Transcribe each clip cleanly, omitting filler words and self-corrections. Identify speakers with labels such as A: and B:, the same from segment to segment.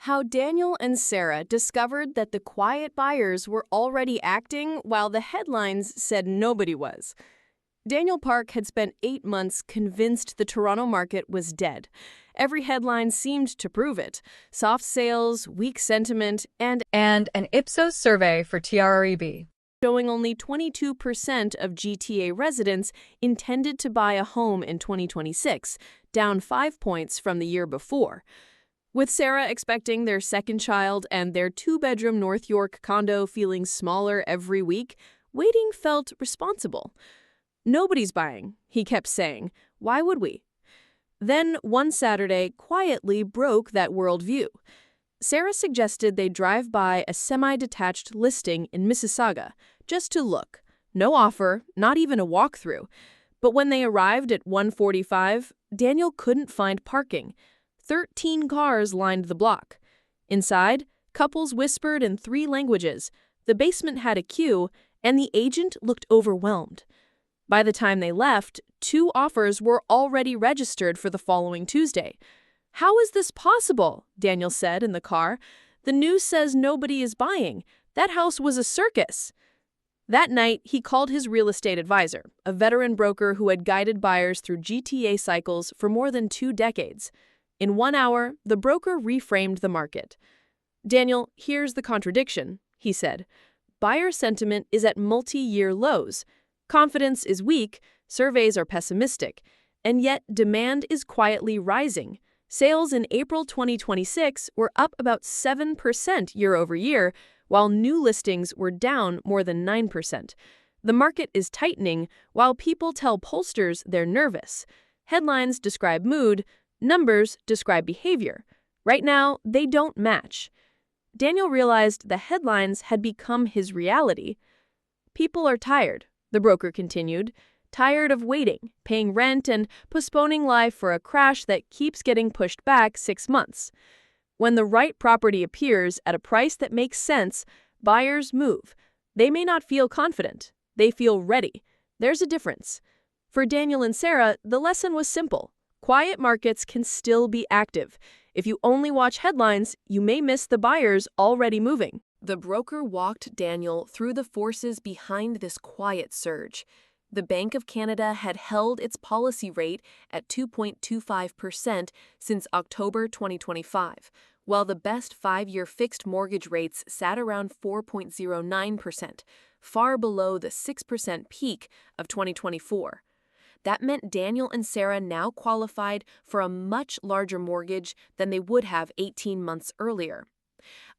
A: How Daniel and Sarah discovered that the quiet buyers were already acting while the headlines said nobody was. Daniel Park had spent 8 months convinced the Toronto market was dead. Every headline seemed to prove it. Soft sales, weak sentiment, and
B: an Ipsos survey for TREB
A: showing only 22% of GTA residents intended to buy a home in 2026, down 5 points from the year before. With Sarah expecting their second child and their 2-bedroom North York condo feeling smaller every week, waiting felt responsible. "Nobody's buying," he kept saying. "Why would we?" Then, one Saturday, quietly broke that worldview. Sarah suggested they drive by a semi-detached listing in Mississauga, just to look. No offer, not even a walkthrough. But when they arrived at 1:45, Daniel couldn't find parking. 13 cars lined the block. Inside, couples whispered in 3 languages. The basement had a queue, and the agent looked overwhelmed. By the time they left, 2 offers were already registered for the following Tuesday. "How is this possible?" Daniel said in the car. "The news says nobody is buying. That house was a circus." That night, he called his real estate advisor, a veteran broker who had guided buyers through GTA cycles for more than 2 decades. In 1 hour, the broker reframed the market. "Daniel, here's the contradiction," he said. "Buyer sentiment is at multi-year lows. Confidence is weak, surveys are pessimistic, and yet demand is quietly rising. Sales in April 2026 were up about 7% year-over-year, while new listings were down more than 9%. The market is tightening while people tell pollsters they're nervous. Headlines describe mood, numbers describe behavior. Right now, they don't match." Daniel realized the headlines had become his reality. "People are tired," the broker continued, "tired of waiting, paying rent, and postponing life for a crash that keeps getting pushed back 6 months. When the right property appears at a price that makes sense, buyers move. They may not feel confident. They feel ready. There's a difference." For Daniel and Sarah, the lesson was simple. Quiet markets can still be active. If you only watch headlines, you may miss the buyers already moving. The broker walked Daniel through the forces behind this quiet surge. The Bank of Canada had held its policy rate at 2.25% since October 2025, while the best 5-year fixed mortgage rates sat around 4.09%, far below the 6% peak of 2024. That meant Daniel and Sarah now qualified for a much larger mortgage than they would have 18 months earlier.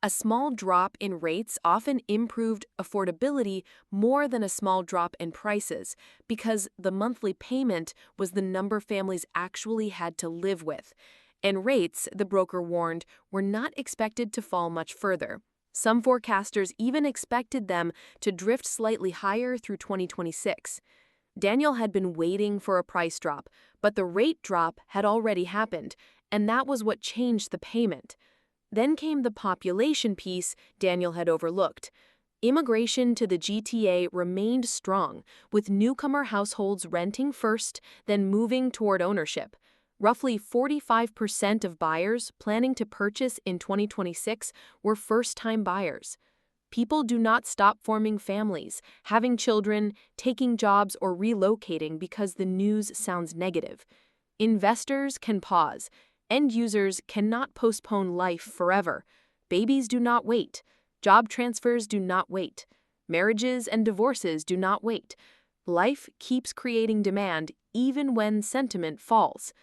A: A small drop in rates often improved affordability more than a small drop in prices because the monthly payment was the number families actually had to live with. And rates, the broker warned, were not expected to fall much further. Some forecasters even expected them to drift slightly higher through 2026. Daniel had been waiting for a price drop, but the rate drop had already happened, and that was what changed the payment. Then came the population piece Daniel had overlooked. Immigration to the GTA remained strong, with newcomer households renting first, then moving toward ownership. Roughly 45% of buyers planning to purchase in 2026 were first-time buyers. People do not stop forming families, having children, taking jobs, or relocating because the news sounds negative. Investors can pause. End users cannot postpone life forever. Babies do not wait. Job transfers do not wait. Marriages and divorces do not wait. Life keeps creating demand even when sentiment falls.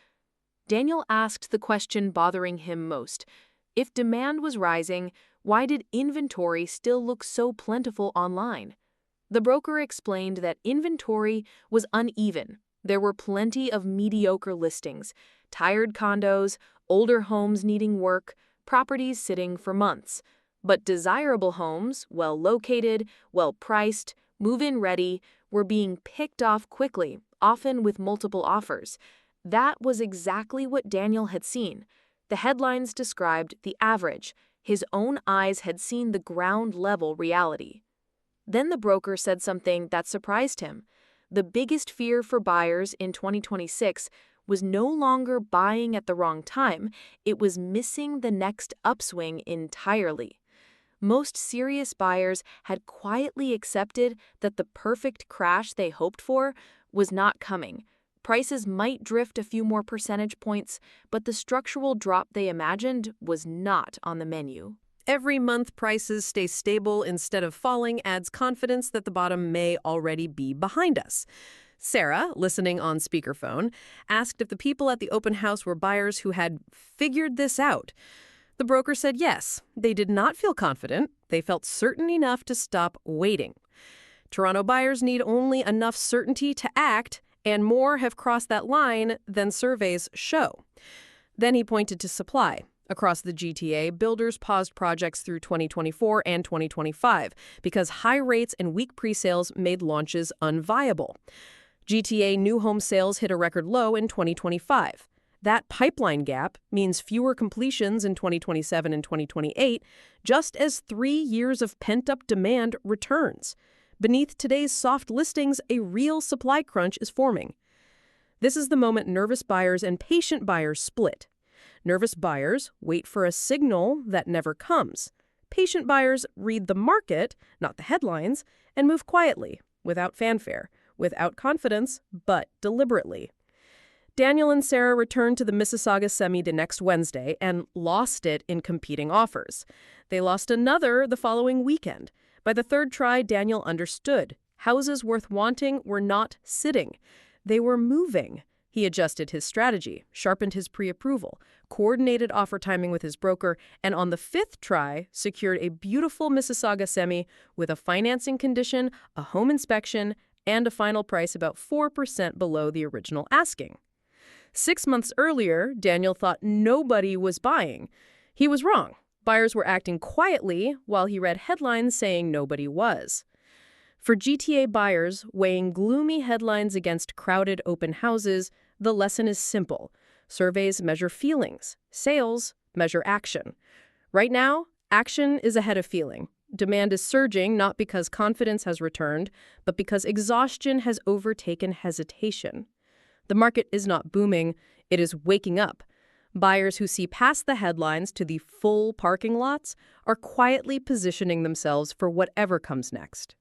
A: Daniel asked the question bothering him most. If demand was rising, why did inventory still look so plentiful online? The broker explained that inventory was uneven. There were plenty of mediocre listings, tired condos, older homes needing work, properties sitting for months. But desirable homes, well located, well priced, move-in ready, were being picked off quickly, often with multiple offers. That was exactly what Daniel had seen. The headlines described the average. His own eyes had seen the ground-level reality. Then the broker said something that surprised him. The biggest fear for buyers in 2026 was no longer buying at the wrong time, it was missing the next upswing entirely. Most serious buyers had quietly accepted that the perfect crash they hoped for was not coming. Prices might drift a few more percentage points, but the structural drop they imagined was not on the menu.
C: Every month prices stay stable instead of falling adds confidence that the bottom may already be behind us. Sarah, listening on speakerphone, asked if the people at the open house were buyers who had figured this out. The broker said yes. They did not feel confident. They felt certain enough to stop waiting. Toronto buyers need only enough certainty to act, and more have crossed that line than surveys show. Then he pointed to supply. Across the GTA, builders paused projects through 2024 and 2025 because high rates and weak pre-sales made launches unviable. GTA new home sales hit a record low in 2025. That pipeline gap means fewer completions in 2027 and 2028, just as 3 years of pent-up demand returns. Beneath today's soft listings, a real supply crunch is forming. This is the moment nervous buyers and patient buyers split. Nervous buyers wait for a signal that never comes. Patient buyers read the market, not the headlines, and move quietly, without fanfare, without confidence, but deliberately. Daniel and Sarah returned to the Mississauga Semi the next Wednesday and lost it in competing offers. They lost another the following weekend. By the third try, Daniel understood. Houses worth wanting were not sitting. They were moving. He adjusted his strategy, sharpened his pre-approval, coordinated offer timing with his broker, and on the fifth try, secured a beautiful Mississauga Semi with a financing condition, a home inspection, and a final price about 4% below the original asking. 6 months earlier, Daniel thought nobody was buying. He was wrong. Buyers were acting quietly while he read headlines saying nobody was. For GTA buyers weighing gloomy headlines against crowded open houses, the lesson is simple. Surveys measure feelings. Sales measure action. Right now, action is ahead of feeling. Demand is surging not because confidence has returned, but because exhaustion has overtaken hesitation. The market is not booming, it is waking up. Buyers who see past the headlines to the full parking lots are quietly positioning themselves for whatever comes next.